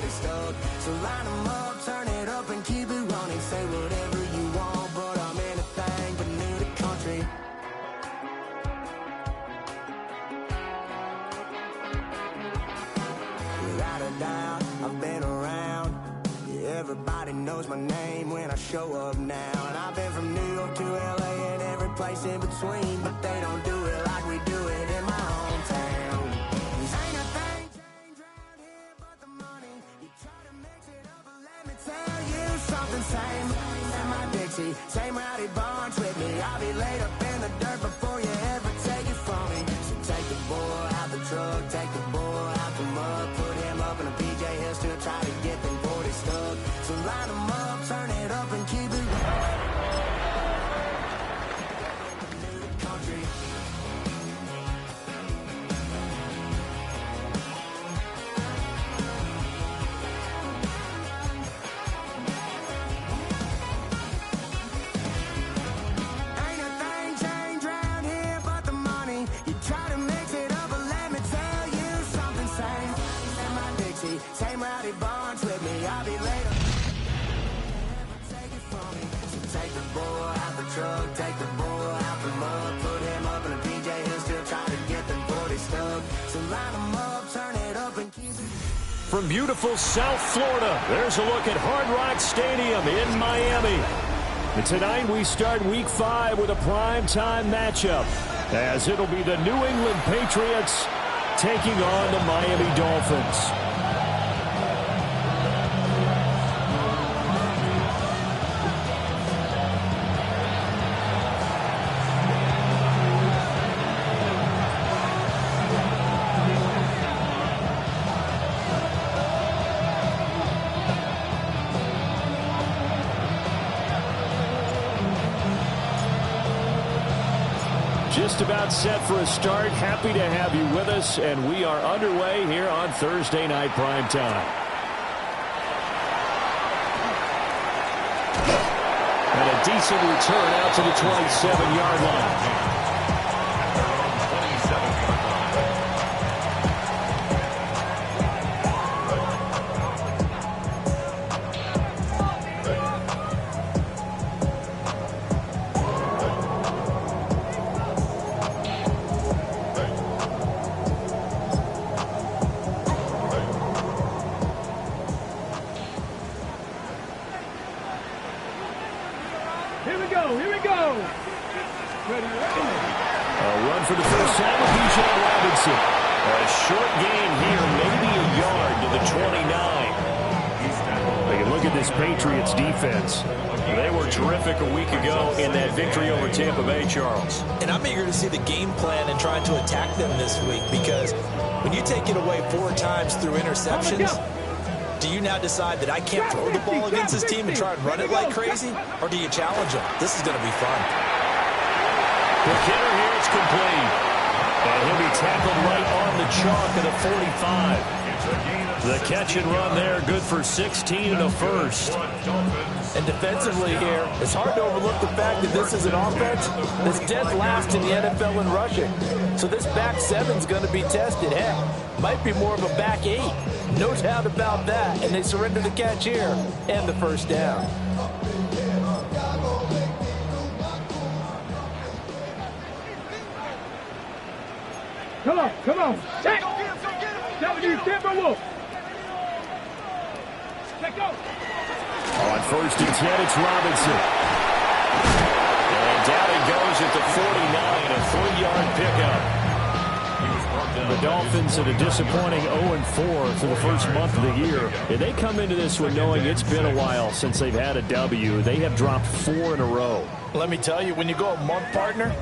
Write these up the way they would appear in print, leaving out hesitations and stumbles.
40 stuck. So line them up, turn it up and keep it running. Say whatever you want, but I'm anything but new to country. Without a doubt, I've been around. Yeah, everybody knows my name when I show up now. And I've been from New York to LA and every place in between, but they don't do it like we do it in my hometown. Ain't a thing changed around here but the money. You try to mix it up, but let me tell you something. Same in my Dixie, same rowdy bunch with me. I'll be laid up in the dirt before you ever take it from me. So take the boy out the truck, take the boy out the mud, put him up in a PJ Hill, still try to get them 40 stuck. So line them up, turn it up and keep it country. Ain't a thing changed around here but the money. You try to mix it up, but let me tell you something. Same in my Dixie, same rowdy bunch with me. I'll be later. Take it from me. So take the boy out the truck, take the boy out the mud, put him up in a PJ Hill, still try to get them 40 stuck. So line them up, turn it up and keep it. From beautiful South Florida, there's a look at Hard Rock Stadium in Miami. And tonight we start Week 5 with a primetime matchup, as it'll be the New England Patriots taking on the Miami Dolphins. Just about set for a start. Happy to have you with us, and we are underway here on Thursday Night Primetime. And a decent return out to the 27-yard line. Here we go. Ready. A run for the first time with Bijan Robinson. A short gain here, maybe a yard to the 29. Take a look at this Patriots defense. They were terrific a week ago in that victory over Tampa Bay, Charles. And I'm eager to see the game plan and trying to attack them this week, because when you take it away 4 times through interceptions, do you now decide that I can't throw the ball against this team and try and run it like crazy? Or do you challenge them? This is going to be fun. The kicker here, it's complete. And he'll be tackled right on the chalk of the 45. The catch and run there, good for 16 and a first. And defensively here, it's hard to overlook the fact that this is an offense that's dead last in the NFL in rushing. So this back 7's going to be tested. Heck, might be more of a back 8. No doubt about that. And they surrender the catch here and the first down. Come on. Check. Wolf. Check go. On first and 10, it's Robinson. And down it goes at the 49, a 3-yard pickup. The Dolphins had a disappointing 0-4 for the first month of the year. And they come into this one knowing it's been a while since they've had a W. They have dropped 4 in a row. Let me tell you, when you go a month, partner,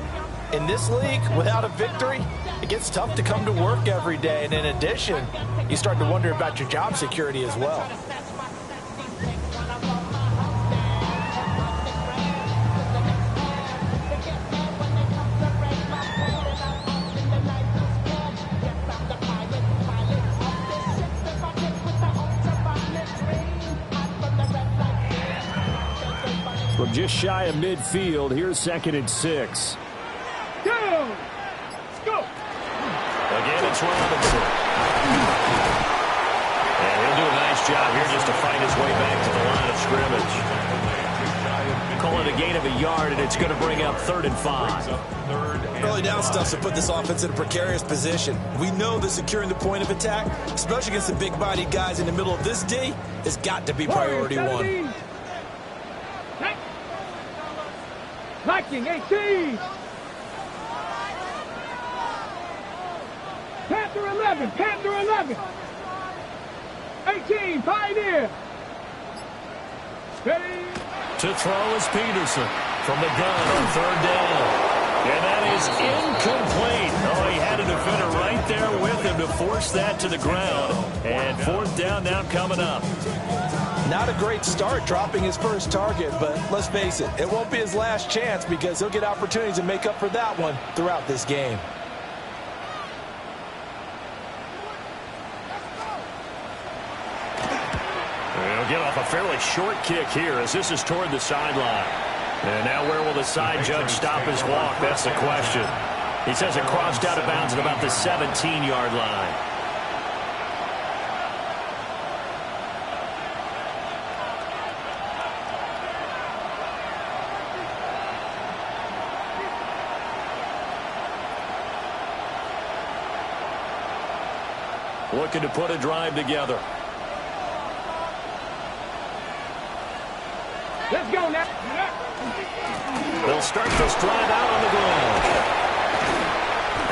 in this league without a victory, it gets tough to come to work every day. And in addition, you start to wonder about your job security as well. From just shy of midfield, here's 2nd and 6. Go! Let's go! Again, it's Robinson. And he'll do a nice job here just to fight his way back to the line of scrimmage. Call it a gain of a yard, and it's going to bring up 3rd and 5. Early down stuff to put this offense in a precarious position. We know that securing the point of attack, especially against the big-bodied guys in the middle of this D, has got to be priority one. Liking 18. Panther 11. Panther 11. 18. Pioneer. Steady. To throw is Peterson from the gun on 3rd down. And that is incomplete. Oh, he had a defender right there with him to force that to the ground. And 4th down now coming up. Not a great start dropping his first target, but let's face it, it won't be his last chance because he'll get opportunities to make up for that one throughout this game. He'll get off a fairly short kick here as this is toward the sideline. And now where will the side judge stop his walk? That's the question. He says it crossed out of bounds at about the 17-yard line. Looking to put a drive together. Let's go now. They'll start this drive out on the ground.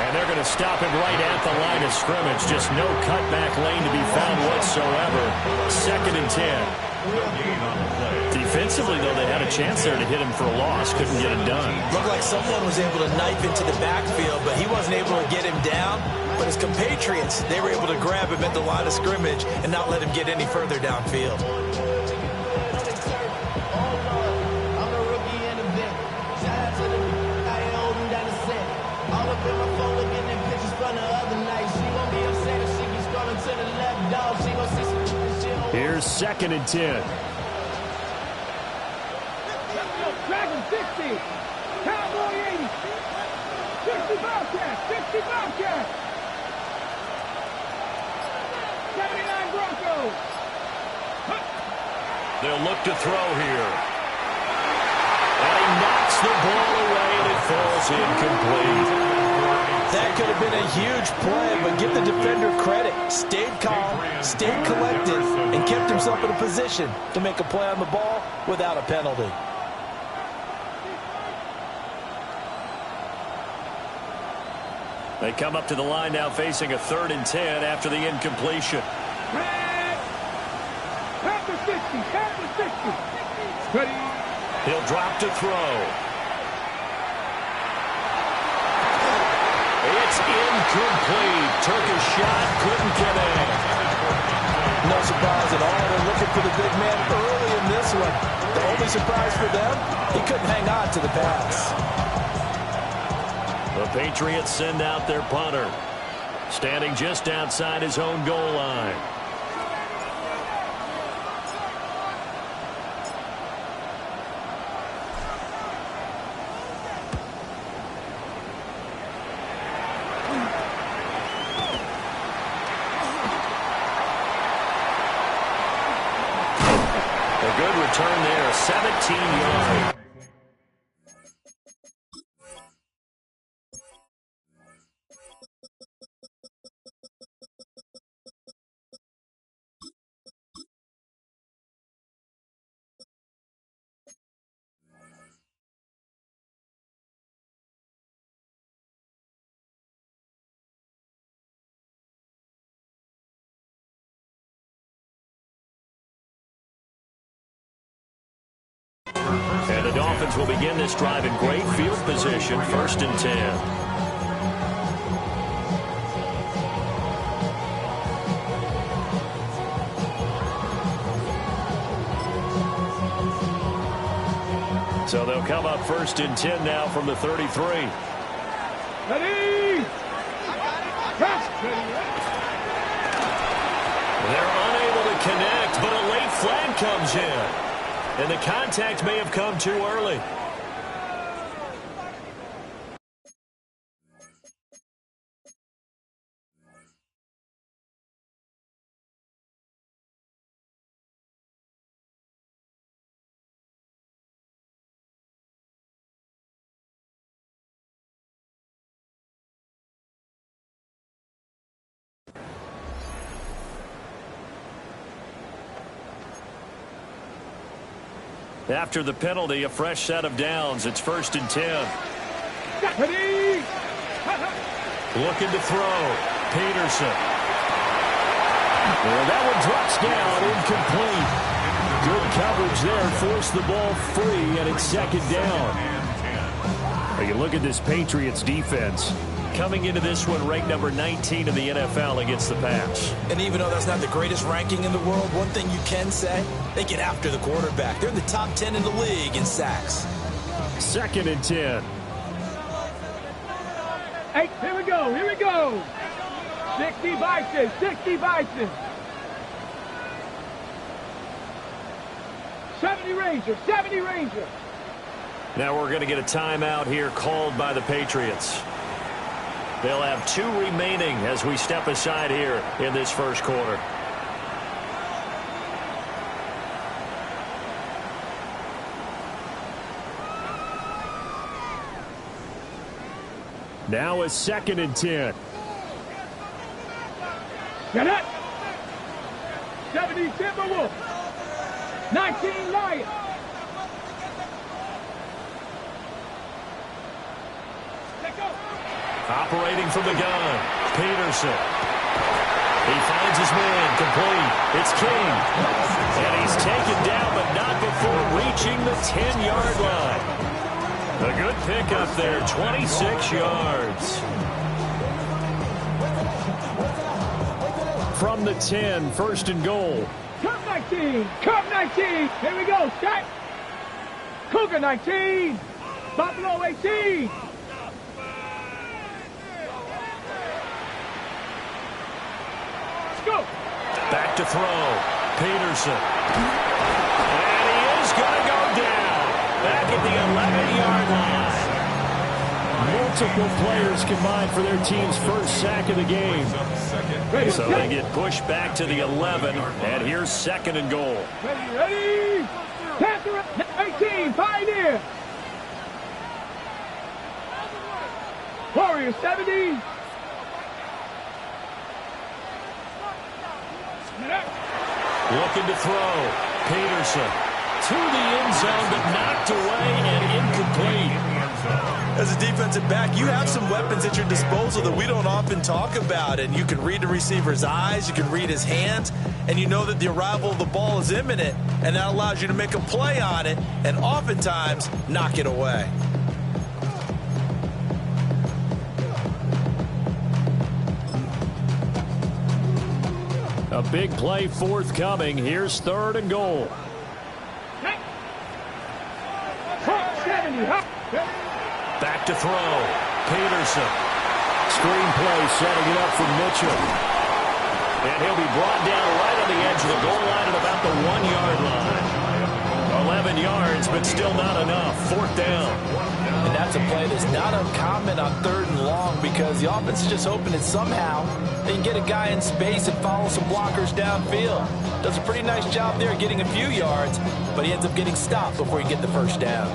And they're going to stop him right at the line of scrimmage. Just no cutback lane to be found whatsoever. 2nd and 10. Defensively, though, they had a chance there to hit him for a loss. Couldn't get it done. Looked like someone was able to knife into the backfield, but he wasn't able to get him down. But his compatriots, they were able to grab him at the line of scrimmage and not let him get any further downfield. Here's 2nd and 10. Dragon 60. Cowboy 80. 60 Bobcat. 60 Bobcat. 79 Broncos. They'll look to throw here. And he knocks the ball away, and it falls incomplete. That could have been a huge play, but give the defender credit. Stayed calm, stayed collected, and kept himself in a position to make a play on the ball without a penalty. They come up to the line now facing a 3rd and 10 after the incompletion. Panther 60. Panther 60. Ready. He'll drop to throw. It's incomplete. Took a shot, couldn't connect. No surprise at all. They're looking for the big man early in this one. The only surprise for them, he couldn't hang on to the pass. The Patriots send out their punter, standing just outside his own goal line. Good return there, 17 yards. And the Dolphins will begin this drive in great field position, 1st and 10. So they'll come up 1st and 10 now from the 33. Ready. They're unable to connect, but a late flag comes in. And the contact may have come too early. After the penalty, a fresh set of downs. It's 1st and 10. Looking to throw. Peterson. Well, that one drops down, incomplete. Good coverage there, forced the ball free, and it's 2nd down. Well, you look at this Patriots defense. Coming into this one, ranked number 19 in the NFL against the pass. And even though that's not the greatest ranking in the world, one thing you can say, they get after the quarterback. They're in the top 10 in the league in sacks. 2nd and 10. Hey, here we go, here we go. 60 Bison, 60 Bison. 70 Ranger, 70 Ranger. Now we're going to get a timeout here called by the Patriots. They'll have 2 remaining as we step aside here in this first quarter. Now it's 2nd and 10. Get it. 70 Timberwolves. 19 Lions. Operating from the gun, Peterson. He finds his man, complete. It's King. And he's taken down, but not before reaching the 10-yard line. A good pickup there, 26 yards. From the 10, 1st and goal. Cup 19, Cup 19. Here we go, set. Cougar 19, Buffalo 18. Go. Back to throw. Peterson. And he is going to go down. Back at the 11-yard line. Multiple players combined for their team's first sack of the game. So they get pushed back to the 11. And here's 2nd and goal. Ready. Panther 18, Pioneer. Warriors 70. Looking to throw. Peterson to the end zone, but knocked away and incomplete. As a defensive back, you have some weapons at your disposal that we don't often talk about. And you can read the receiver's eyes, you can read his hands, and you know that the arrival of the ball is imminent. And that allows you to make a play on it and oftentimes knock it away. A big play forthcoming. Here's 3rd and goal. Back to throw. Peterson. Screen play setting it up for Mitchell. And he'll be brought down right on the edge of the goal line at about the 1-yard line. 11 yards, but still not enough. 4th down. And that's a play that's not uncommon on 3rd and long because the offense is just hoping that somehow they can get a guy in space and follow some blockers downfield. Does a pretty nice job there getting a few yards, but he ends up getting stopped before he can get the 1st down.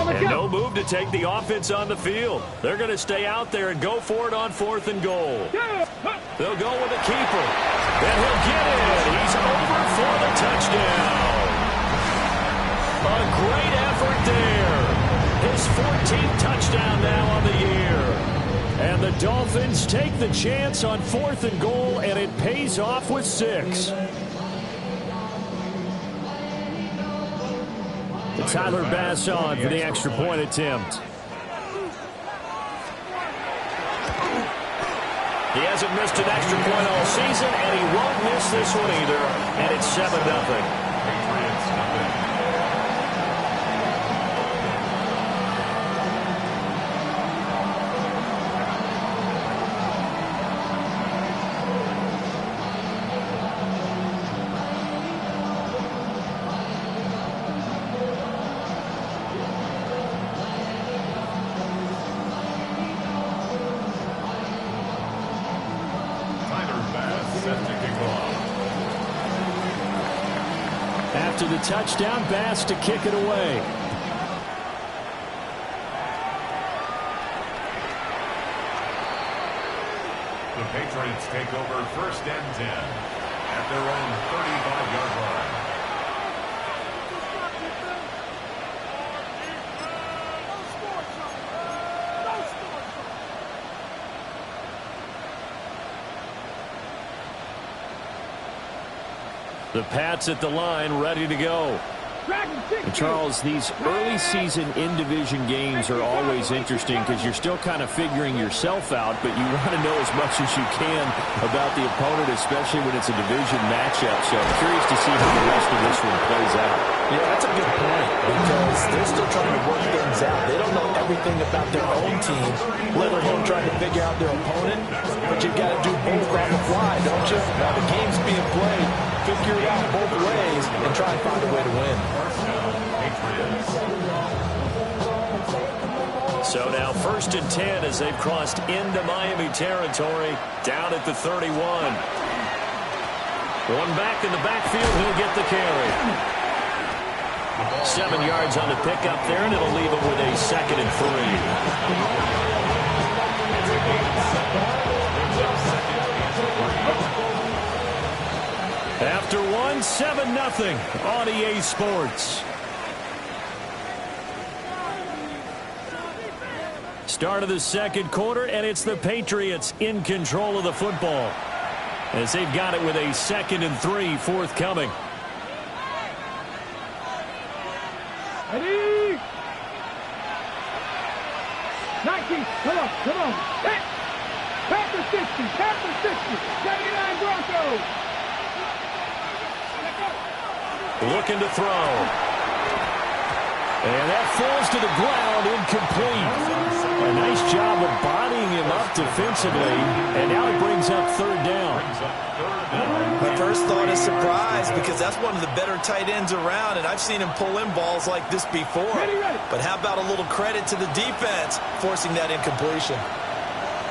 And no move to take the offense on the field. They're going to stay out there and go for it on 4th and goal. They'll go with a keeper. And he'll get it. He's over for the touchdown. A great effort there. His 14th touchdown now on the year. And the Dolphins take the chance on 4th and goal, and it pays off with 6. Tyler Bass on for the extra point attempt. He hasn't missed an extra point all season, and he won't miss this one either. And it's 7-0. After the touchdown, Bass to kick it away. Patriots take over 1st and 10 at their own 35-yard line. The Pats at the line, ready to go. And Charles, these early season in-division games are always interesting because you're still kind of figuring yourself out, but you want to know as much as you can about the opponent, especially when it's a division matchup. So I'm curious to see how the rest of this one plays out. Yeah, that's a good point because they're still trying to work things out. They don't know everything about their own team, let alone trying to figure out their opponent. But you've got to do both on the fly, don't you? Now the game's being played. Figure it out both ways and try and find a way to win. So now 1st and 10 as they've crossed into Miami territory, down at the 31. One back in the backfield, he'll get the carry. 7 yards on the pickup there, and it'll leave him with a 2nd and 3. After one, 7-0 on EA Sports. Start of the second quarter, and it's the Patriots in control of the football as they've got it with a 2nd and 3 forthcoming. Ready? 19, come on. Hit. Back to 60, 79 Broncos. Looking to throw. And that falls to the ground, incomplete. A nice job of bodying him up defensively, and now it brings up 3rd down. My first thought is surprise because that's one of the better tight ends around, and I've seen him pull in balls like this before. Ready. But how about a little credit to the defense forcing that incompletion?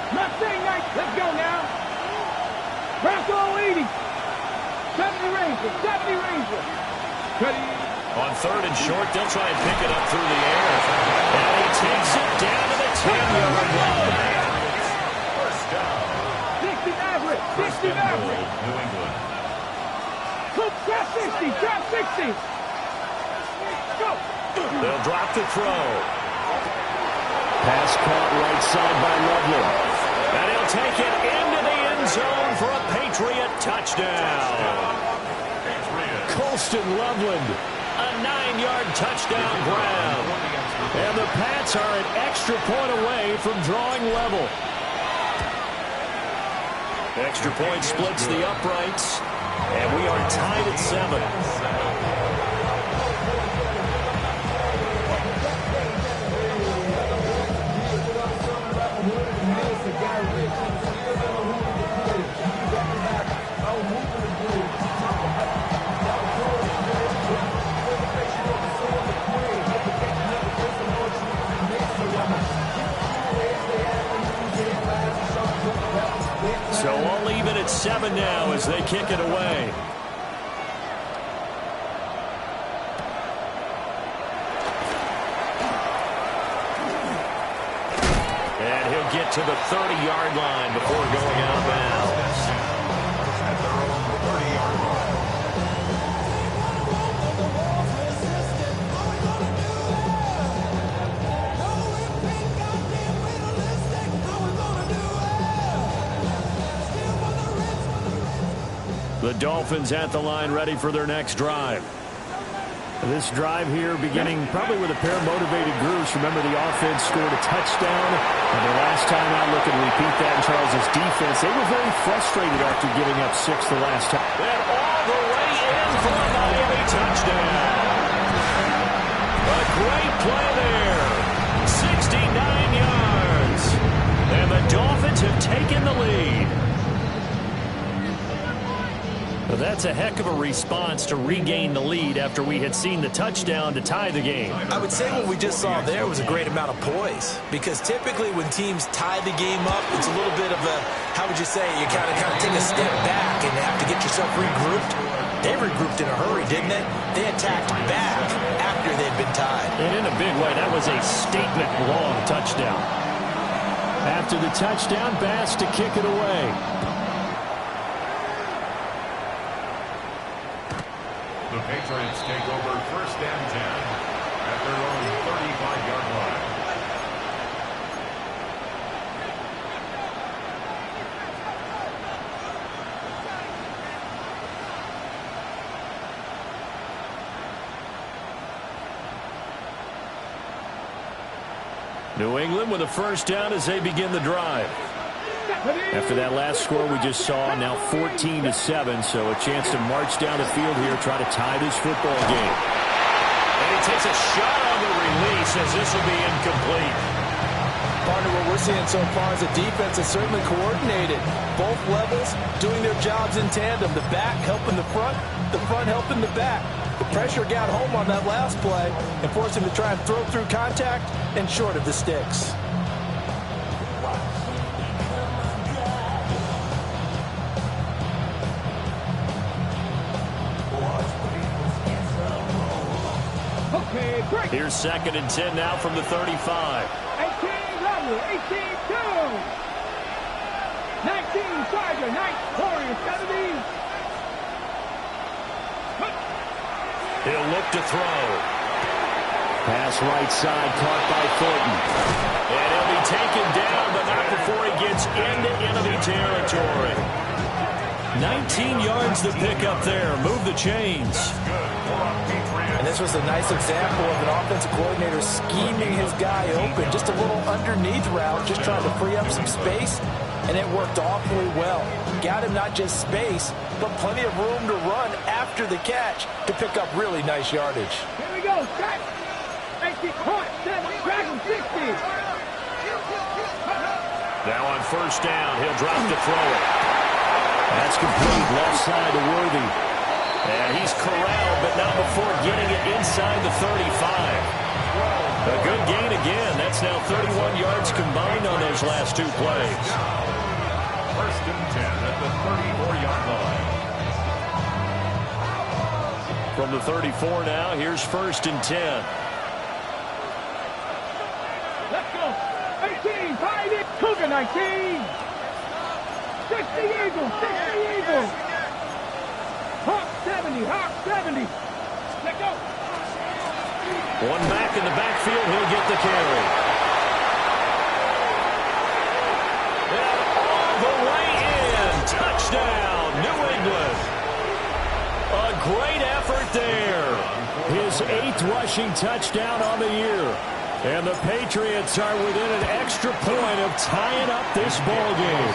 Mustang Knight, let's go now. Bronco 80. 70 Ranger. Ready. On 3rd and short, they'll try and pick it up through the air. And he takes it down to the 10-yard line. 60 Maverick. New England. Trap 60. Go. They'll drop the throw. Pass caught right side by Loveland. And he'll take it into the end zone for a Patriot touchdown. Colston Loveland, a 9-yard touchdown grab. And the Pats are an extra point away from drawing level. Extra point splits the uprights, and we are tied at 7. So I'll leave it at 7 now as they kick it away. And he'll get to the 30-yard line before going out of bounds. At their own 30-yard line. The Dolphins at the line, ready for their next drive. This drive here beginning probably with a pair of motivated groups. Remember, the offense scored a touchdown, and the last time out, looking to repeat that in Charles's defense. They were very frustrated after giving up 6 the last time. And all the way in for a Miami touchdown. A great play there. 69 yards. And the Dolphins have taken the lead. Well, that's a heck of a response to regain the lead after we had seen the touchdown to tie the game. I would say what we just saw there was a great amount of poise, because typically when teams tie the game up, it's a little bit of a, how would you say, you kind of take a step back and have to get yourself regrouped. They regrouped in a hurry, didn't they? They attacked back after they'd been tied. And in a big way, that was a statement-long touchdown. After the touchdown, Bass to kick it away. The Patriots take over 1st and 10 at their own 35-yard line. New England with a first down as they begin the drive. After that last score we just saw, now 14-7, so a chance to march down the field here, try to tie this football game. And he takes a shot on the release as this will be incomplete. Partner, what we're seeing so far is the defense is certainly coordinated. Both levels doing their jobs in tandem. The back helping the front helping the back. The pressure got home on that last play and forced him to try and throw through contact and short of the sticks. Here's 2nd and 10 now from the 35. 18 Lovely, 18-2. 19 Charger, 9 Warriors, 70. He'll look to throw. Pass right side, caught by Thornton. And he'll be taken down, but not before he gets into enemy territory. 19 yards to pick up there. Move the chains. And this was a nice example of an offensive coordinator scheming his guy open. Just a little underneath route, just trying to free up some space, and it worked awfully well. Got him not just space, but plenty of room to run after the catch to pick up really nice yardage. Here we go, set. 18 point, 7, Dragon 60. Now on first down, he'll drop to throw it. That's complete, left side to Worthy. And he's corralled, but not before getting it inside the 35. A good gain again. That's now 31 yards combined on those last 2 plays. 1st and 10 at the 34-yard line. From the 34 now, here's 1st and 10. Let's go. 18, find it. Cougar 19. 60 Eagles, 60 Eagles. Hawk 70, Hawk 70. Let go. One back in the backfield, he'll get the carry. And all the way in. Touchdown, New England. A great effort there. His 8th rushing touchdown on the year. And the Patriots are within an extra point of tying up this ball game.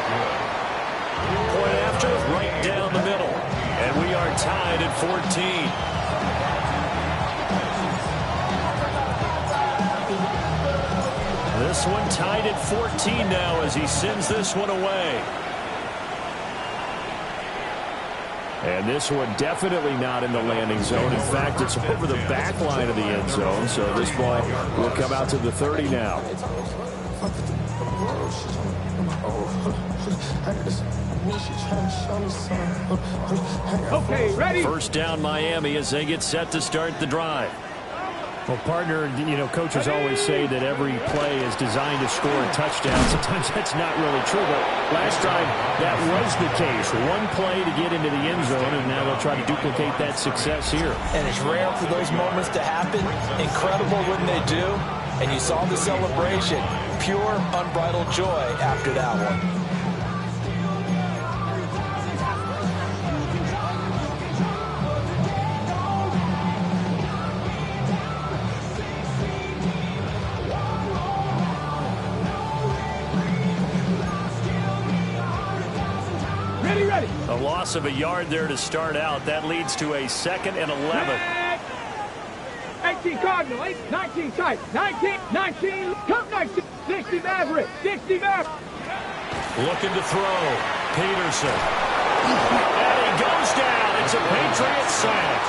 Point after, right down the middle. And we are tied at 14. This one tied at 14 now as he sends this one away. And this one definitely not in the landing zone. In fact, it's over the back line of the end zone. So this ball will come out to the 30 now. Okay, ready? First down Miami as they get set to start the drive. Well, partner, you know, coaches always say that every play is designed to score a touchdown. Sometimes that's not really true, but last time that was the case. One play to get into the end zone, and now they'll try to duplicate that success here. And it's rare for those moments to happen. Incredible when they do. And you saw the celebration. Pure, unbridled joy after that one. Ready. A loss of a yard there to start out. That leads to a 2nd and 11. 18 Cardinal, 19 tight, 19, come 19, 60 Maverick, 60 Maverick. Looking to throw. Peterson. And he goes down. It's a Patriot sack.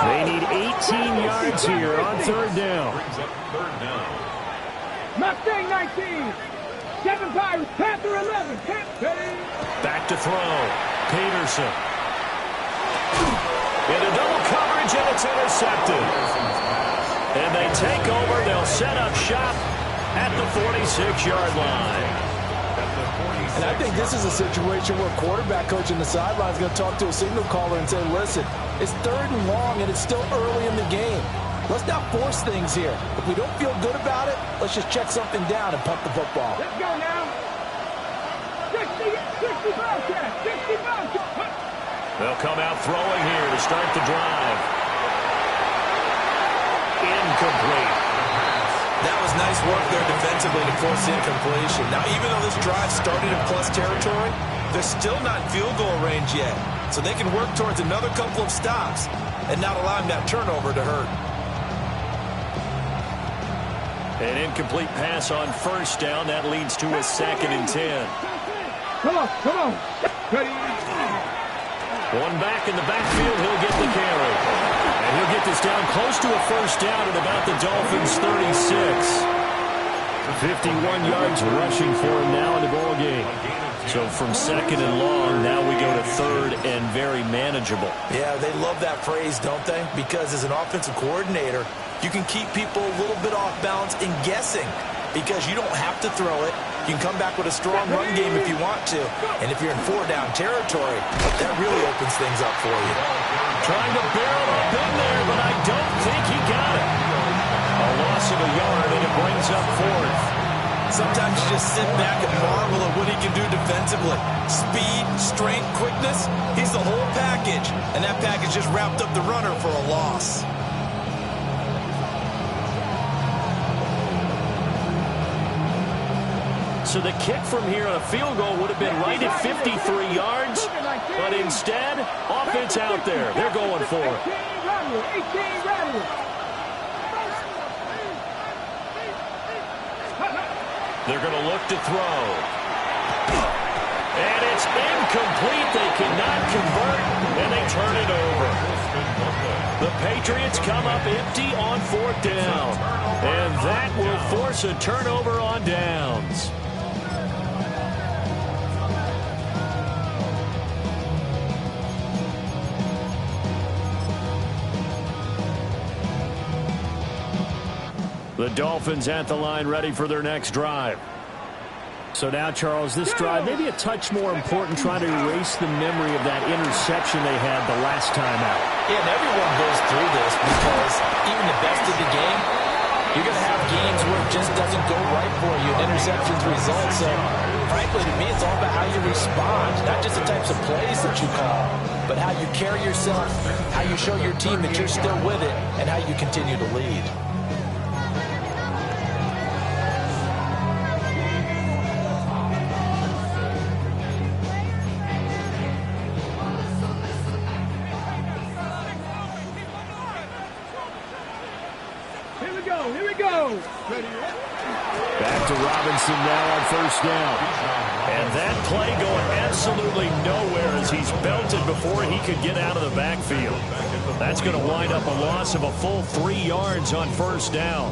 They need 18 yards here on 3rd down. Brings up 3rd down. Mustang 19, 7 Pirates, Panther 11, Back to throw. Peterson. Into double coverage, and it's intercepted. And they take over. They'll set up shop at the 46-yard line. At the And I think this is a situation where quarterback coach in the sideline is going to talk to a signal caller and say, listen, it's 3rd and long and it's still early in the game. Let's not force things here. If we don't feel good about it, let's just check something down and punt the football. Let's go now. 60 Bobcats, 60 Bobcats. They'll come out throwing here to start the drive. Incomplete. That was nice work there defensively to force incompletion. Now, even though this drive started in plus territory, they're still not in field goal range yet. So they can work towards another couple of stops and not allowing that turnover to hurt. An incomplete pass on 1st down. That leads to a 2nd and 10. Come on. Ready. One back in the backfield. He'll get the carry. And he'll get this down close to a 1st down at about the Dolphins' 36. 51 yards rushing for him now in the ball game. So from 2nd and long, now we go to 3rd and very manageable. Yeah, they love that phrase, don't they? Because as an offensive coordinator, you can keep people a little bit off balance and guessing because you don't have to throw it. You can come back with a strong run game if you want to. And if you're in 4-down territory, that really opens things up for you. Trying to barrel up in there, but I don't think he got it. A loss of a yard, and it brings up 4th. Sometimes you just sit back and marvel at what he can do defensively. Speed, strength, quickness, he's the whole package. And that package just wrapped up the runner for a loss. So the kick from here on a field goal would have been right at 53 yards, but instead, offense out there. They're going for it. 18 run. They're going to look to throw. And it's incomplete. They cannot convert, and they turn it over. The Patriots come up empty on 4th down, and that will force a turnover on downs. The Dolphins at the line ready for their next drive. So now, Charles, this drive maybe a touch more important, trying to erase the memory of that interception they had the last time out. Yeah, and everyone goes through this because even the best of the game, you're going to have games where it just doesn't go right for you. And interceptions result. So, frankly, to me, it's all about how you respond, not just the types of plays that you call, but how you carry yourself, how you show your team that you're still with it, and how you continue to lead. Here we go. Back to Robinson now on 1st down. And that play going absolutely nowhere as he's belted before he could get out of the backfield. That's going to wind up a loss of a full 3 yards on 1st down.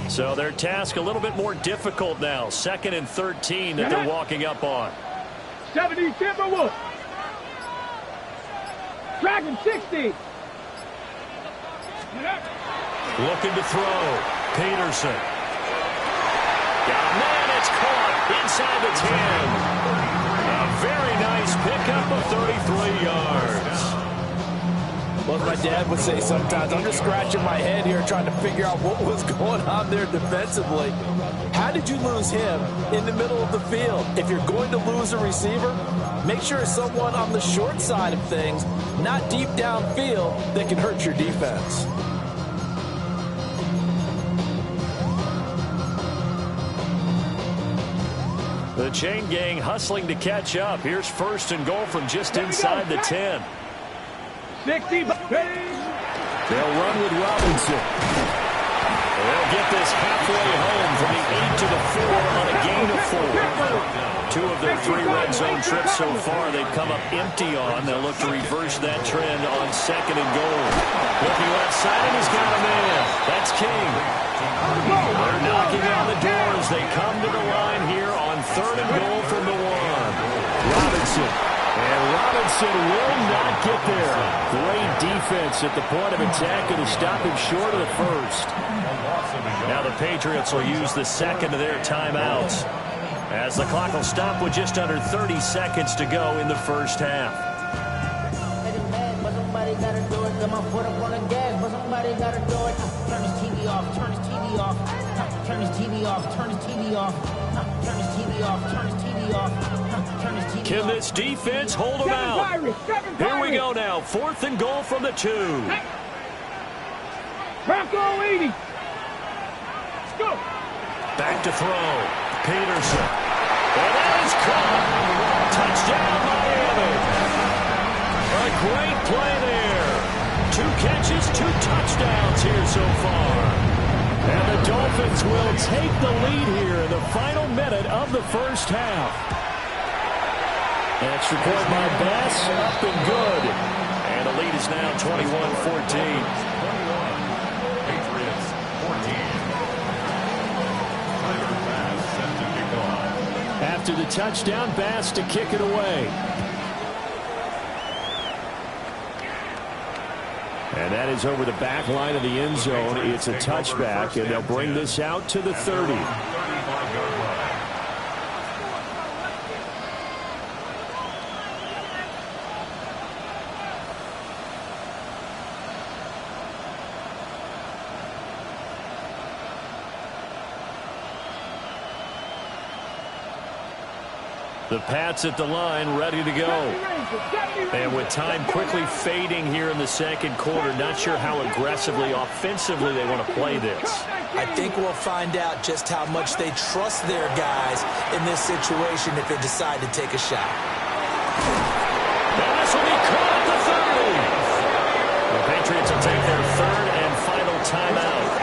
So their task a little bit more difficult now. 2nd and 13 that they're walking up on. 70 Timberwolves. Dragon 60. Looking to throw. Peterson. Got a man, it's caught inside the 10. A very nice pickup of 33 yards. Well, as my dad would say sometimes, I'm just scratching my head here trying to figure out what was going on there defensively. How did you lose him in the middle of the field? If you're going to lose a receiver, make sure it's someone on the short side of things, not deep downfield, that can hurt your defense. The chain gang hustling to catch up. Here's 1st and goal from just inside the 10. 60. They'll run with Robinson. They'll get this halfway home from the 8 to the 4 on a gain of 4. 2 of their 3 red zone trips so far they've come up empty on. They'll look to reverse that trend on 2nd and goal. Looking left side, and he's got a man. That's King. They're knocking on the doors. They come to the line here on 3rd and goal from the 1. Robinson pass and will not get there. Great defense at the point of attack and to stop him short of the first. Now the Patriots will use the second of their timeouts, as the clock will stop with just under 30 seconds to go in the first half. Somebody gotta do it. Got my foot up on the gas, but somebody gotta do it. Turn his TV off, turn his TV off. Turn his TV off, turn his TV off. Turn his TV off, turn his TV off. Turn his TV off. Can this defense hold them out? Here we go now. 4th and goal from the 2. Hey. Bronco 80. Let's go. Back to throw. Peterson. And that is caught. Touchdown, Miami. A great play there. 2 catches, 2 touchdowns here so far. And the Dolphins will take the lead here in the final minute of the first half. Extra point by Bass, up and good. And the lead is now 21-14. Patriots 14. Tyler Bass set to kick off. After the touchdown, Bass to kick it away. And that is over the back line of the end zone. It's a touchback, and they'll bring this out to the 30. 35-yard line. The Pats at the line, ready to go. And with time quickly fading here in the second quarter, not sure how aggressively, offensively they want to play this. I think we'll find out just how much they trust their guys in this situation if they decide to take a shot. And this will be caught at the 30. The Patriots will take their 3rd and final timeout,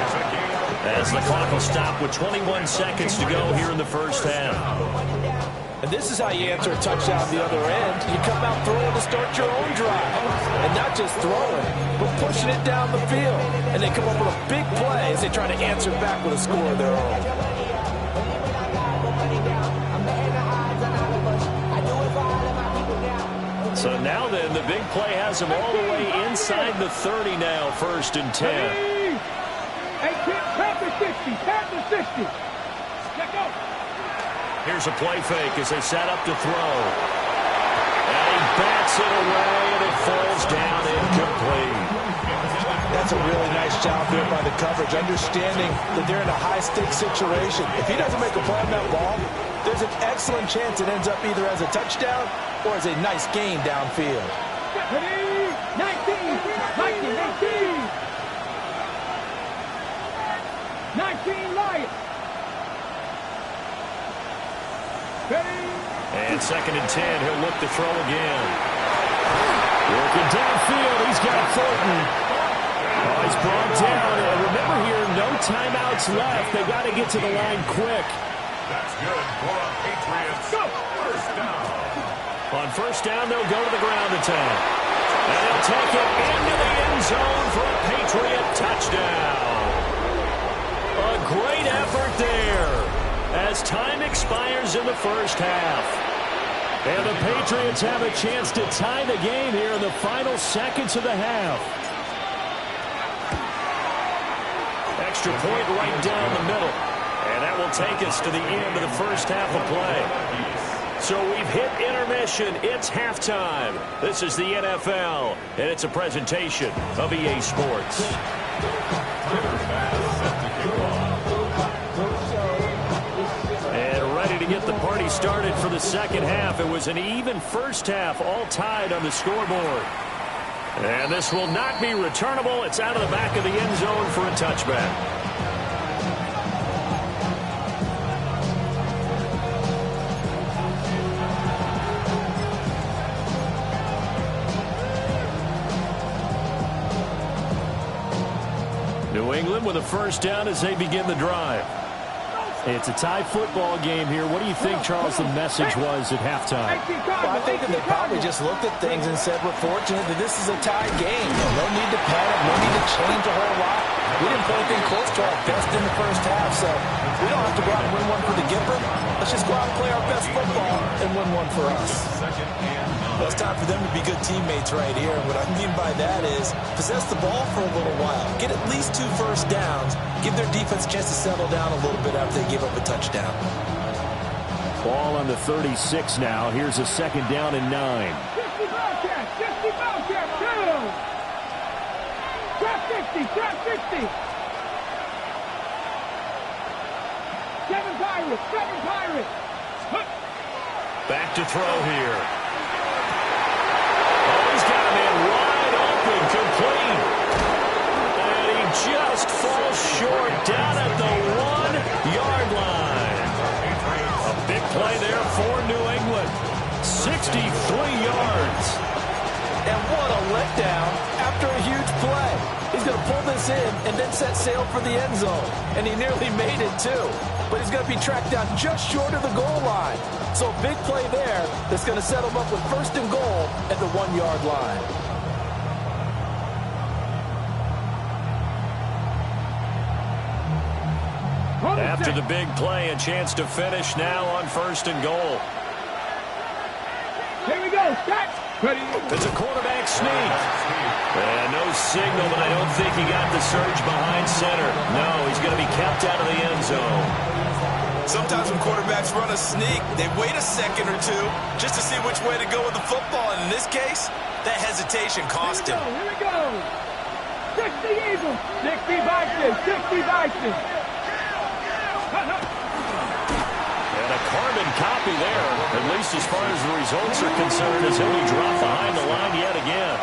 as the clock will stop with 21 seconds to go here in the first half. And this is how you answer a touchdown the other end. You come out throwing to start your own drive. And not just throwing, but pushing it down the field. And they come up with a big play as they try to answer back with a score of their own. So now then, the big play has them all the way inside the 30 now, 1st and 10. Hey, tap the 60, tap the 60. Let go. Here's a play fake as they set up to throw. And he bats it away, and it falls down incomplete. That's a really nice job there by the coverage, understanding that they're in a high-stakes situation. If he doesn't make a play on that ball, there's an excellent chance it ends up either as a touchdown or as a nice gain downfield. 19, 18. 19 Lions. And 2nd and 10, he'll look to throw again. Working downfield, he's got Thornton. Oh, he's brought down. And remember here, no timeouts left. They got to get to the line quick. That's good for a Patriots. Go. First down. On first down, they'll go to the ground attack. And they'll take it into the end zone for a Patriot touchdown. A great effort there as time expires in the first half. And the Patriots have a chance to tie the game here in the final seconds of the half. Extra point right down the middle. And that will take us to the end of the first half of play. So we've hit intermission. It's halftime. This is the NFL, and it's a presentation of EA Sports. And ready to get the party started for the second half. It was an even first half, all tied on the scoreboard. And this will not be returnable. It's out of the back of the end zone for a touchback. New England with a first down as they begin the drive. It's a tie football game here. What do you think, Charles, the message was at halftime? Well, I think that they probably just looked at things and said, we're fortunate that this is a tie game. No need to panic, no need to change a whole lot. We didn't play anything close to our best in the first half, so we don't have to go out and win one for the Gipper. Let's just go out and play our best football and win one for us. Well, it's time for them to be good teammates right here. And what I mean by that is possess the ball for a little while. Get at least 2 first downs. Give their defense a chance to settle down a little bit after they give up a touchdown. Ball on the 36 now. Here's a 2nd down and 9. 50 Bobcats, 50 Bobcats, 2. Trap 50, trap 50. 7 Pirates, 7 Pirates. Back to throw here. Oh, he's got a man wide open, complete. And he just falls short down at the 1-yard line. A big play there for New England. 63 yards. And what a letdown after a huge play. He's going to pull this in and then set sail for the end zone. And he nearly made it, too. But he's going to be tracked down just short of the goal line. So a big play there that's going to set him up with 1st and goal at the 1-yard line. After the big play, a chance to finish now on 1st and goal. Here we go, set. Ready. It's a quarterback sneak. And no signal, but I don't think he got the surge behind center. No, he's going to be kept out of the end zone. Sometimes when quarterbacks run a sneak, they wait a second or two just to see which way to go with the football. And in this case, that hesitation cost him. Here we go. 60 Eagles, 60 Vikings, 60 Vikings. And a carbon copy there, at least as far as the results are concerned, as he'll be dropped behind the line yet again.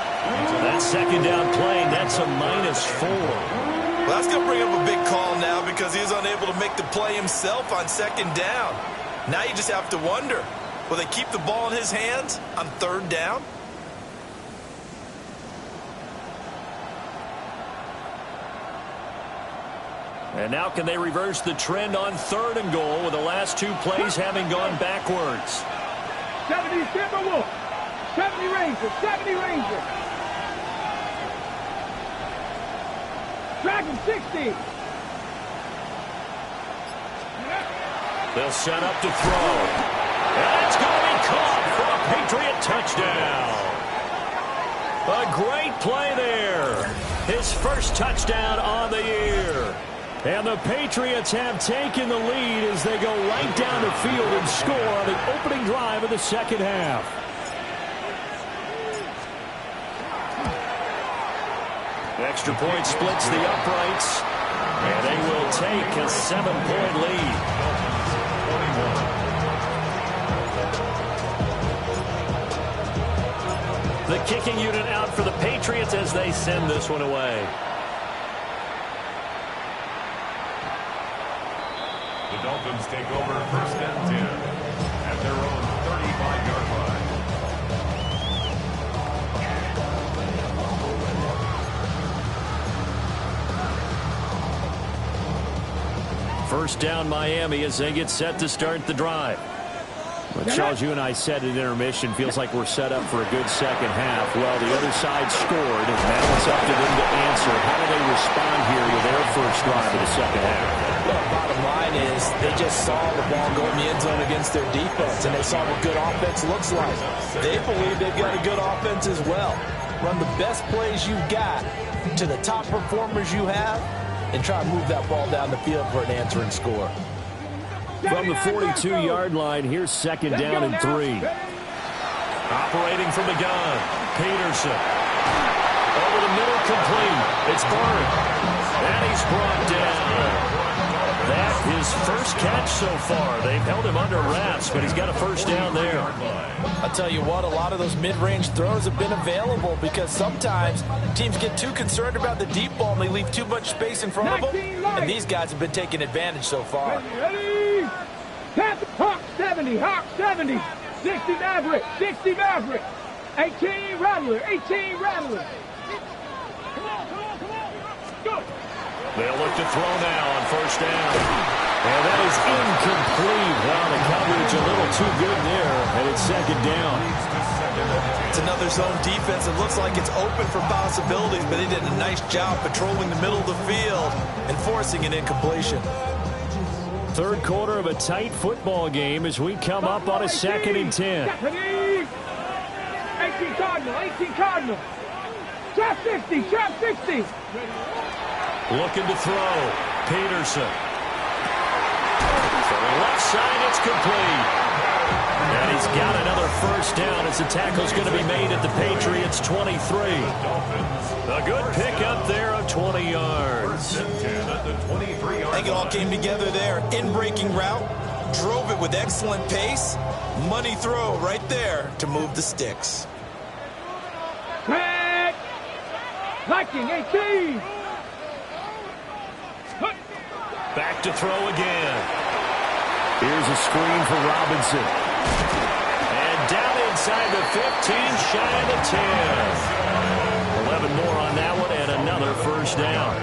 So that 2nd down play, that's a -4. Well, that's going to bring up a big call now because he was unable to make the play himself on 2nd down. Now you just have to wonder, will they keep the ball in his hands on 3rd down? And now can they reverse the trend on 3rd and goal with the last 2 plays having gone backwards? 70 Timberwolves, 70 Rangers, 70 Rangers. Dragon 60. They'll set up to throw. And it's going to be caught for a Patriot touchdown. A great play there. His first touchdown on the year. And the Patriots have taken the lead as they go right down the field and score on the opening drive of the 2nd half. Extra point splits the uprights, and they will take a 7-point lead. The kicking unit out for the Patriots as they send this one away. The Dolphins take over 1st and 10 at their own 35-yard line. First down Miami as they get set to start the drive. Well, Charles, you and I said at intermission, feels like we're set up for a good 2nd half. Well, the other side scored, and now it's up to them to answer. How do they respond here with their first drive of the 2nd half? Well, bottom line is they just saw the ball go in the end zone against their defense, and they saw what good offense looks like. They believe they've got a good offense as well. Run the best plays you've got to the top performers you have, and try to move that ball down the field for an answering score. From the 42-yard line, here's 2nd down and 3. Operating from the gun, Peterson. Over the middle, complete. It's Byrd. And he's brought down. That his first catch so far. They've held him under wraps, but he's got a first down there. I'll tell you what, a lot of those mid-range throws have been available because sometimes teams get too concerned about the deep ball and they leave too much space in front of them, and these guys have been taking advantage so far. Ready? Hawk 70, Hawk 70. 60 Maverick, 60 Maverick. 18 Rattler, 18 Rattler. Come on, come on, come on. Go. They'll look to throw now on first down. And that is incomplete. Well, the coverage a little too good there, and it's 2nd down. It's another zone defense. It looks like it's open for possibilities, but they did a nice job patrolling the middle of the field and forcing an incompletion. Third quarter of a tight football game as we come up on a 2nd and 10. 18 Cardinal, 18 Cardinal. Trap 60, trap 60. Looking to throw. Peterson. For the left side, it's complete. And he's got another first down as the tackle's going to be made at the Patriots' 23. A good pickup there of 20 yards. I think it all came together there. In-breaking route. Drove it with excellent pace. Money throw right there to move the sticks. Red. Viking, 18. Back to throw again. Here's a screen for Robinson. And down inside the 15, shy of the 10. 11 more on that one and another first down.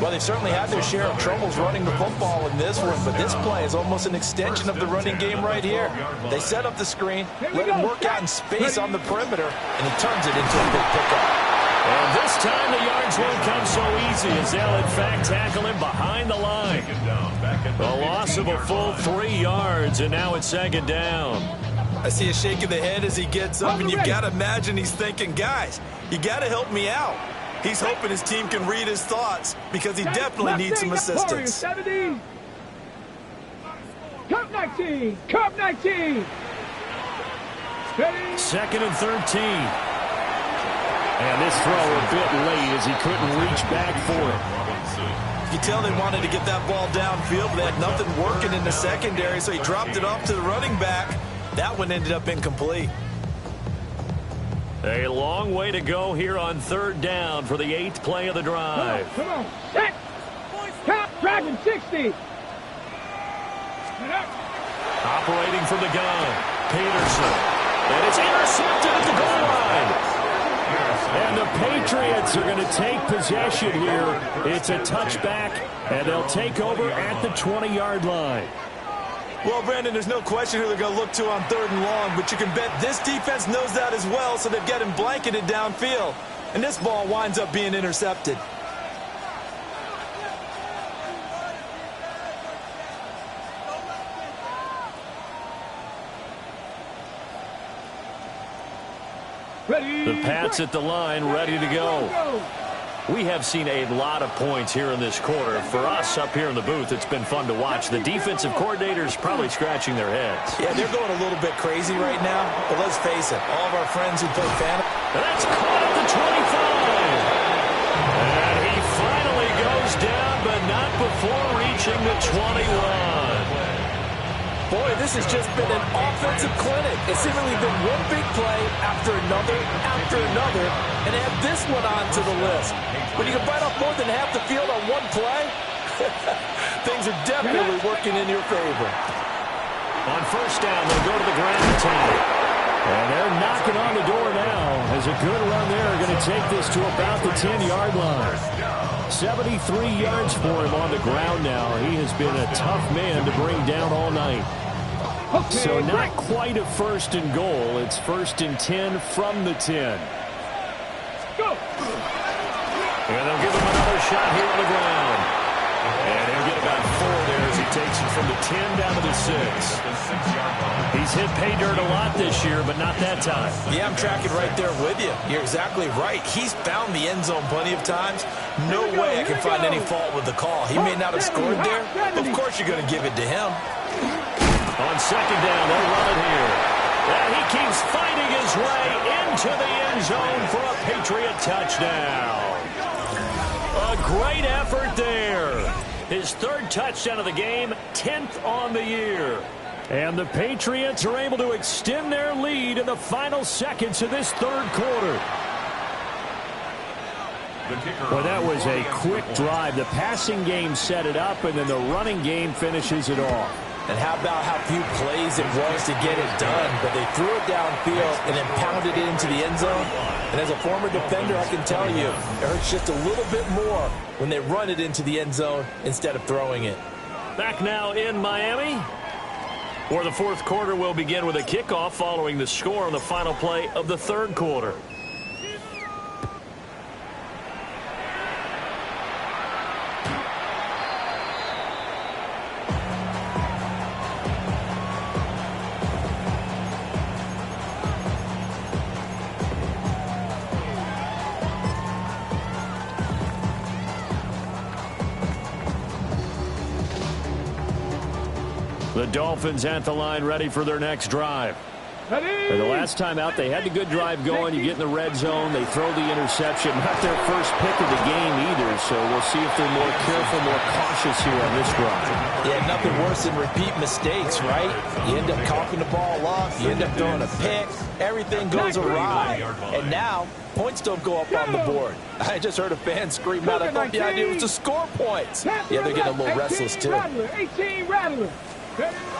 Well, they've certainly had their share of troubles running the football in this one, but this play is almost an extension of the running game right here. They set up the screen, let him work out in space on the perimeter, and he turns it into a big pickup. And this time the yards won't come so easy as they'll in fact tackle him behind the line. A loss of a full 3 yards, and now it's 2nd down. I see a shake of the head as he gets up, and you've got to imagine he's thinking, guys, you got to help me out. He's hoping his team can read his thoughts because he definitely needs some assistance. Cup 19, Cup 19. 2nd and 13. And this throw a bit late as he couldn't reach back for it. You tell they wanted to get that ball downfield, but they had nothing working in the secondary, so he dropped it off to the running back. That one ended up incomplete. A long way to go here on 3rd down for the 8th play of the drive. Come on, set. Top Dragon 60. Operating from the gun, Peterson. And it's intercepted at the goal line. And the Patriots are going to take possession here. It's a touchback, and they'll take over at the 20-yard line. Well, Brandon, there's no question who they're going to look to on 3rd and long, but you can bet this defense knows that as well, so they've got him blanketed downfield. And this ball winds up being intercepted. The Pats at the line, ready to go. We have seen a lot of points here in this quarter. For us up here in the booth, it's been fun to watch. The defensive coordinators probably scratching their heads. Yeah, they're going a little bit crazy right now, but let's face it, all of our friends who play fantasy. That's caught at the 25. And he finally goes down, but not before reaching the 21. Boy, this has just been an offensive clinic. It's seemingly been one big play after another, and add this one onto the list. When you can bite off more than half the field on one play, things are definitely working in your favor. On 1st down, they'll go to the ground attack. And they're knocking on the door now as a good run there going to take this to about the 10-yard line. 73 yards for him on the ground now. He has been a tough man to bring down all night. So not quite a 1st and goal. It's 1st and 10 from the 10. Go. And they'll give him another shot here on the ground. And he'll get about 4 there as he takes it from the 10 down to the 6. He's hit pay dirt a lot this year, but not that time. Yeah, I'm tracking right there with you. You're exactly right. He's found the end zone plenty of times. No way I can find any fault with the call. He may not have scored there, but of course you're going to give it to him. On 2nd down, they'll run it here. And he keeps fighting his way into the end zone for a Patriot touchdown. A great effort there. His 3rd touchdown of the game, 10th on the year. And the Patriots are able to extend their lead in the final seconds of this 3rd quarter. Well, that was a quick drive. The passing game set it up, and then the running game finishes it off. And how about how few plays it was to get it done, but they threw it downfield and then pounded it into the end zone. And as a former defender, I can tell you, it hurts just a little bit more when they run it into the end zone instead of throwing it. Back now in Miami. Or the fourth quarter will begin with a kickoff following the score on the final play of the third quarter. The Dolphins at the line, ready for their next drive. And the last time out, they had the good drive going. You get in the red zone, they throw the interception. Not their first pick of the game either, so we'll see if they're more careful, more cautious here on this drive. Yeah, nothing worse than repeat mistakes, right? You end up coughing the ball up, you end up throwing a pick, everything goes awry. And now, points don't go up on the board. I just heard a fan scream out, I thought the idea was to score points. Yeah, they're getting a little restless too. 18 Rattler.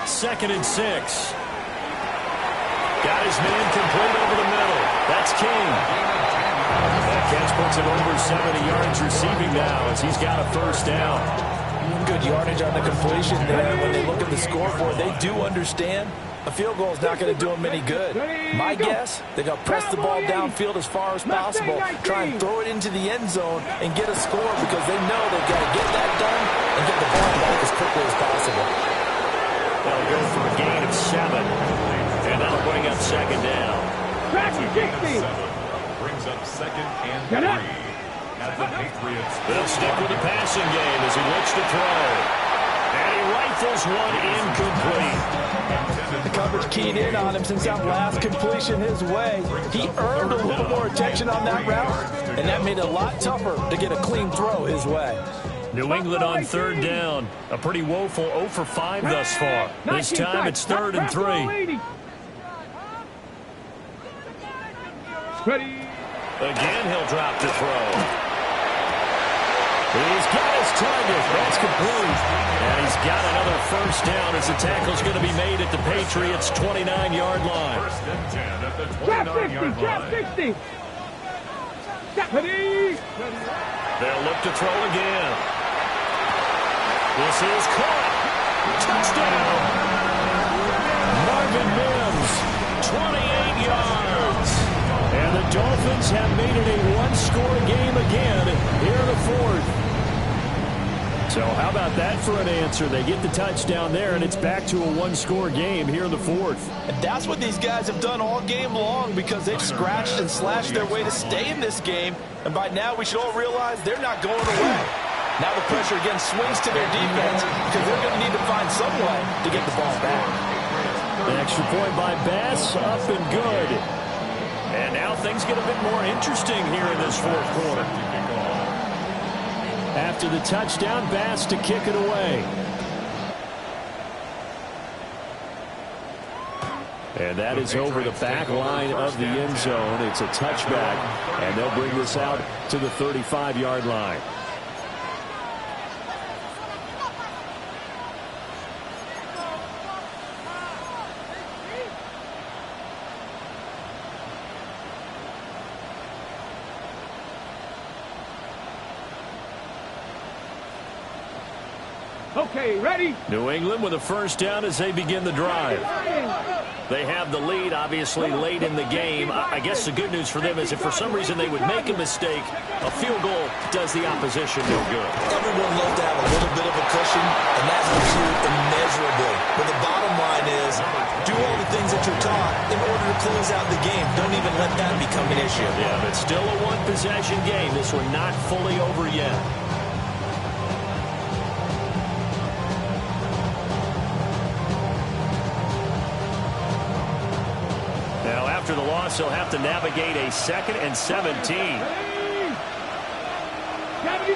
2nd and 6. Got his man complete over the middle. That's King. That catch puts him over 70 yards receiving now as he's got a first down. Good yardage on the completion there. When they look at the scoreboard, they do understand a field goal is not going to do them any good. My guess, they're going to press the ball downfield as far as possible, try and throw it into the end zone and get a score because they know they've got to get that done and get the ball back as quickly as possible. They'll go for a gain of 7. And that'll bring up second down. Brings up 2nd and 3 at the Patriots. They'll stick with the passing game as he looks to throw. And he rifles one incomplete. The coverage keyed in on him since that last completion his way. He earned a little more attention on that route, and that made it a lot tougher to get a clean throw his way. New England on 3rd down. A pretty woeful 0 for 5 thus far. This time it's 3rd and 3. Again, he'll drop to throw. He's got his target. That's complete. And he's got another first down as the tackle's going to be made at the Patriots' 29-yard line. 1st and 10 at the 29-yard line. They'll look to throw again. This is caught. Touchdown. Marvin Mims, 28 yards. And the Dolphins have made it a one-score game again here in the fourth. So how about that for an answer? They get the touchdown there, and it's back to a one-score game here in the fourth. And that's what these guys have done all game long because they've scratched and slashed their way to stay in this game. And by now, we should all realize they're not going away. Now the pressure again swings to their defense because they're going to need to find some way to get the ball back. An extra point by Bass, up and good. And now things get a bit more interesting here in this fourth quarter. After the touchdown, Bass to kick it away. And that is over the back line of the end zone. It's a touchback, and they'll bring this out to the 35-yard line. Okay, ready? New England with a first down as they begin the drive. They have the lead, obviously, late in the game. I guess the good news for them is if for some reason they would make a mistake, a field goal does the opposition no good. Everyone loves to have a little bit of a cushion, and that helps you immeasurably. But the bottom line is, do all the things that you're taught in order to close out the game. Don't even let that become an issue. Yeah, but still a one-possession game. This one not fully over yet. After the loss, they'll have to navigate a 2nd and 17. 70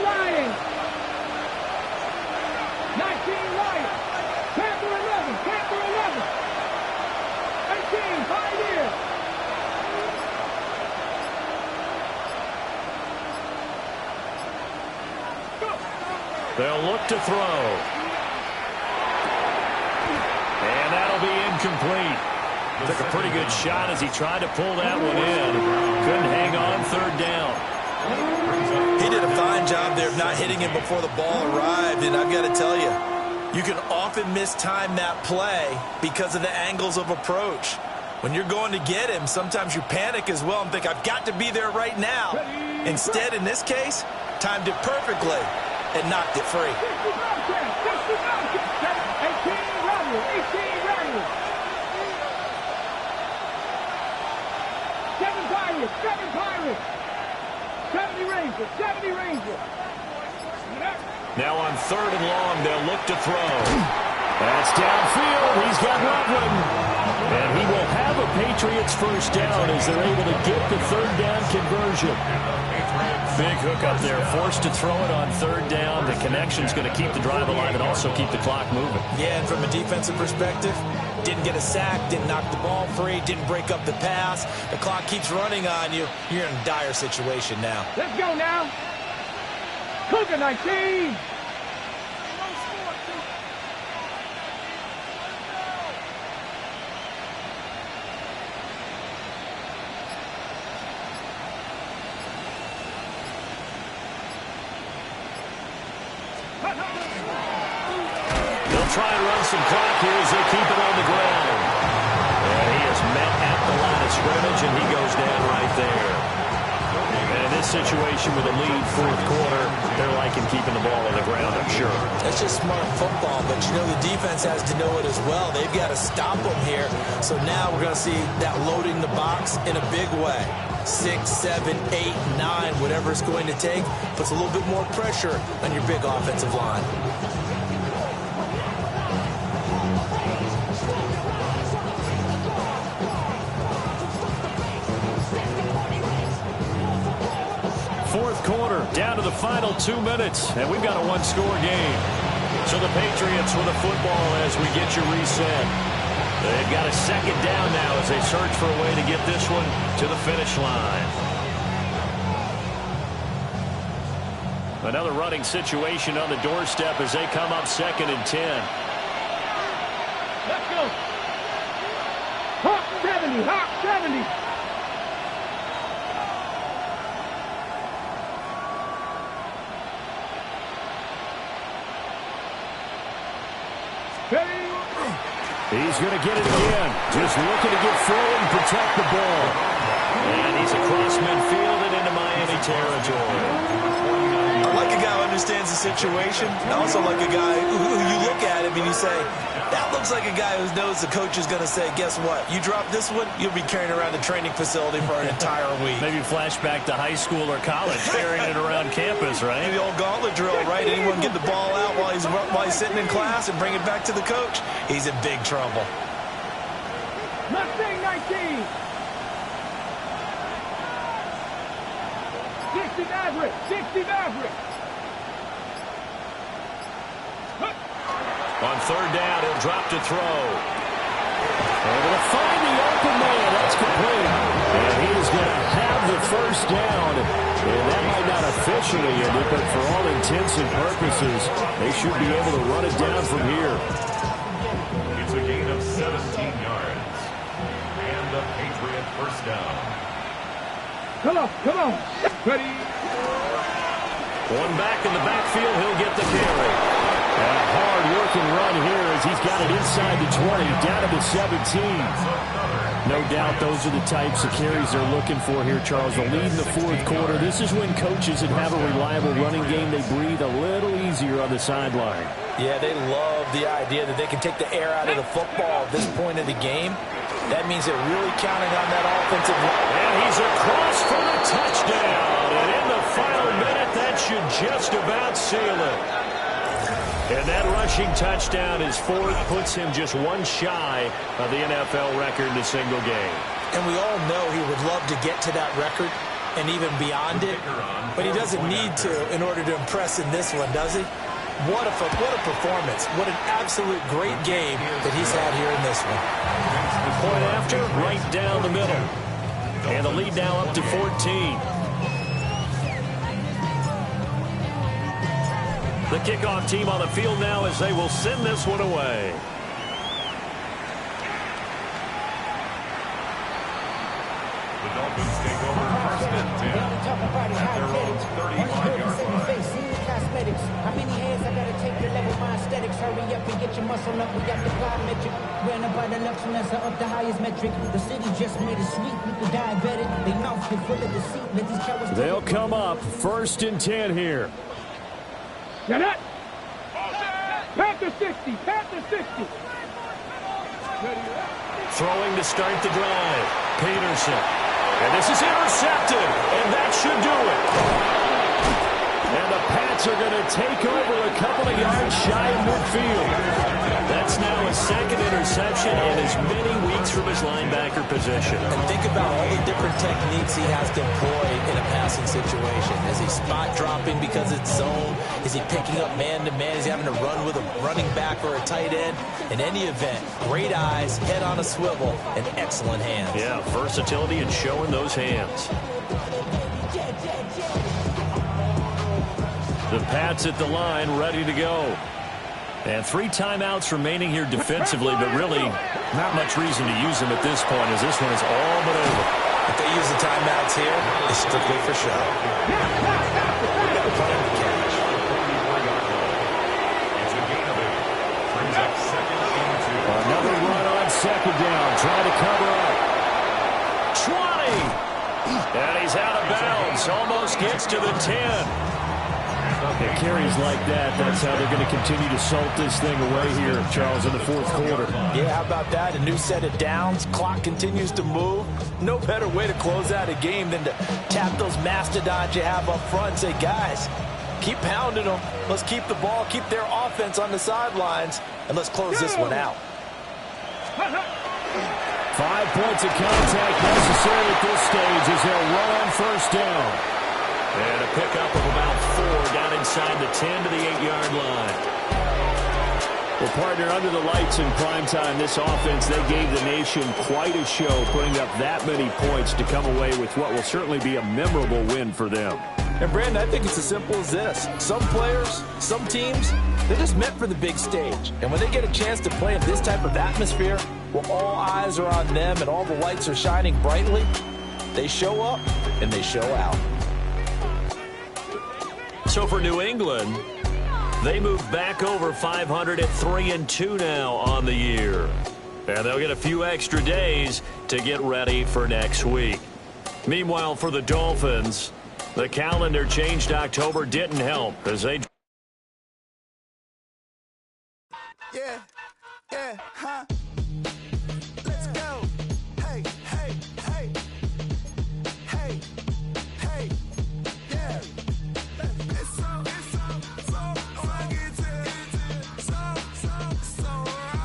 Lions. 19 Lions. Panther 11. Panther 11. 18. 5 here. They'll look to throw. And that'll be incomplete. Took a pretty good shot as he tried to pull that one in. Couldn't hang on 3rd down. He did a fine job there of not hitting him before the ball arrived, and I've got to tell you, You can often mistime that play because of the angles of approach. When you're going to get him, sometimes you panic as well and think, I've got to be there right now. Instead, in this case, timed it perfectly and knocked it free. 18 Rattler, 18 Rattler. 7 Pirates, 7 Pirates. 70 Rangers, 70 Rangers. Now on 3rd and long, they'll look to throw. That's downfield. He's got Loveland. And he will have a Patriots first down as they're able to get the 3rd down conversion. Big hook up there. Forced to throw it on 3rd down. The connection's going to keep the drive alive and also keep the clock moving. Yeah, and from a defensive perspective, didn't get a sack, didn't knock the ball free, didn't break up the pass. The clock keeps running on you. You're in a dire situation now. Let's go now. Cougar 19. They'll try and run some clock here as they keep it on the ground. And he is met at the line of scrimmage, and he goes down right there. And in this situation with a lead 4th quarter, they're liking keeping the ball on the ground, I'm sure. That's just smart football, but you know the defense has to know it as well. They've got to stop them here. So now we're going to see that loading the box in a big way. 6, 7, 8, 9, whatever it's going to take, puts a little bit more pressure on your big offensive line. Fourth quarter, down to the final 2 minutes, and we've got a 1-score game. So the Patriots with the football as we get you reset. They've got a 2nd down now as they search for a way to get this one to the finish line. Another running situation on the doorstep as they come up 2nd and 10. Let's go. Hawk 70, Hawk 70. He's going to get it again. Just looking to get forward and protect the ball. And he's across midfield and into Miami territory. I like a guy who understands the situation. I also like a guy who you look at him and you say, that looks like a guy who knows the coach is going to say, guess what? You drop this one, you'll be carrying around the training facility for an entire week. Maybe flashback to high school or college, carrying it around campus, right? The old gauntlet drill, right? Anyone get the ball out while he's sitting in class and bring it back to the coach? He's in big trouble. Mustang 19. 60 Maverick, 60 Maverick. On 3rd down, he'll drop to throw. Able to find the open man. That's complete. And he is going to have the first down. And that might not officially end it, but for all intents and purposes, they should be able to run it down from here. It's a gain of 17 yards. And the Patriot first down. Come on, come on. Ready. One back in the backfield, he'll get the carry. And a hard-working run here as he's got it inside the 20, down to the 17. No doubt those are the types of carries they're looking for here, Charles. The lead in the 4th quarter. This is when coaches that have a reliable running game, they breathe a little easier on the sideline. Yeah, they love the idea that they can take the air out of the football at this point of the game. That means they're really counting on that offensive line. And he's across for the touchdown. And in the final minute, that should just about seal it. And that rushing touchdown, his 4th, puts him just one shy of the NFL record in a single game. And we all know he would love to get to that record and even beyond it, but he doesn't need to in order to impress in this one, does he? What a performance. What an absolute great game that he's had here in this one. Point after, right down the middle. And the lead now up to 14. The kickoff team on the field now as they will send this one away. The Dolphins take over 1st and 10 at their own 35-yard line. How many hands I gotta take to level my aesthetics? Hurry up and get your muscle up. We got the plyometric. Ran up by the Lux when that's up the highest metric. The city just made it sweet with the diabetic. They mouth get full of deceit. Let these cowards. They'll come up 1st and 10 here. Get it! Panther 60! Panther 60! Throwing to start the drive. Peterson. And this is intercepted. And that should do it. And the Pats are going to take over a couple of yards shy of midfield. That's now a 2nd interception in as many weeks from his linebacker position. And think about all the different techniques he has to employ in a passing situation. Is he spot dropping because it's zone? Is he picking up man-to-man? Is he having to run with a running back or a tight end? In any event, great eyes, head on a swivel, and excellent hands. Yeah, versatility and showing those hands. The Pats at the line, ready to go. And 3 timeouts remaining here defensively, but really not much reason to use them at this point as this one is all but over. If they use the timeouts here, it's strictly for show. It's a gain of 8. Brings up 2nd and 2. Another run on 2nd down, trying to cover up. 20! And he's out of bounds, almost gets to the 10. Yeah, carries like that, that's how they're going to continue to salt this thing away here, Charles, in the 4th quarter. Yeah, how about that? A new set of downs. Clock continues to move. No better way to close out a game than to tap those mastodons you have up front and say, guys, keep pounding them. Let's keep the ball, keep their offense on the sidelines, and let's close this one out. 5 points of contact necessary at this stage as they'll run on 1st down. And a pickup of about 4 down inside the 10 to the 8-yard line. Well, partner, under the lights in primetime, this offense, they gave the nation quite a show, putting up that many points to come away with what will certainly be a memorable win for them. And, Brandon, I think it's as simple as this. Some players, some teams, they're just meant for the big stage. And when they get a chance to play in this type of atmosphere, where all eyes are on them and all the lights are shining brightly, they show up and they show out. So for New England, they move back over 500 at 3-2 now on the year. And they'll get a few extra days to get ready for next week. Meanwhile, for the Dolphins, the calendar change to October didn't help as they... Yeah, huh? Let's go. Hey, hey, hey. Hey, hey, yeah. It's so right. It's so right. It's so right.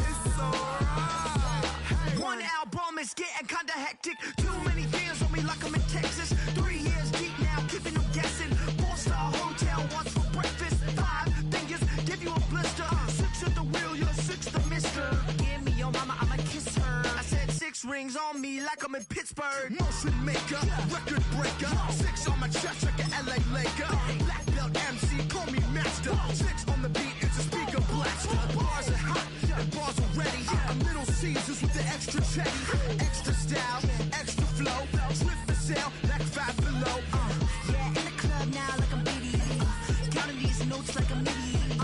It's so right. One album is getting kinda hectic. Too many fans on me like I'm in Texas. 3 years deep now, keeping them guessing. 4-star hotel, once for breakfast. 5 fingers, give you a blister. 6 at the wheel, you're 6 the mister. Give me your mama, I'ma kiss her. I said 6 rings on me like I'm in Pittsburgh. Motion maker, record breaker. 6 on my chest like an LA Laker. Black belt MC, call me master. 6 on the beat, it's a speaker blast. Bars are hot, and bars are ready. I'm Little Caesars with the extra chetty. Extra style, extra flow. Slip for sale, like 5 below. Yeah, in the club now like I'm Biddy. Counting these notes like a MIDI.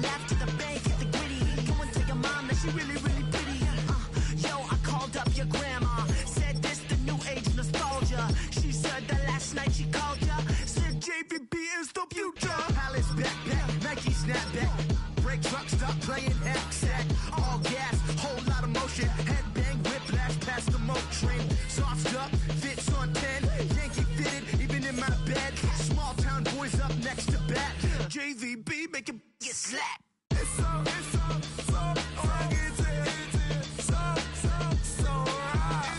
Laugh to the bank, hit the gritty. Go and tell your mom that she really, really pretty. Yo, I called up your grandma. Said this the new age nostalgia. She said that last night she called ya. Said JVB is the future. Palace backpack, Nike snapback. Break truck, stop playing hacksack. All gas, whole lot of motion. Headbang, whiplash, past the moat train. Sauced up, fits on 10. Yankee fitted, even in my bed. Small town boys up next to bat. JVB, make it get slapped. It's so right. It's so right. It's so right. It's so right.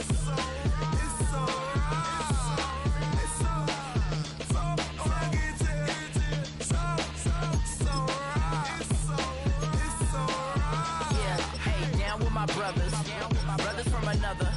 Yeah, hey, down with my brothers from another.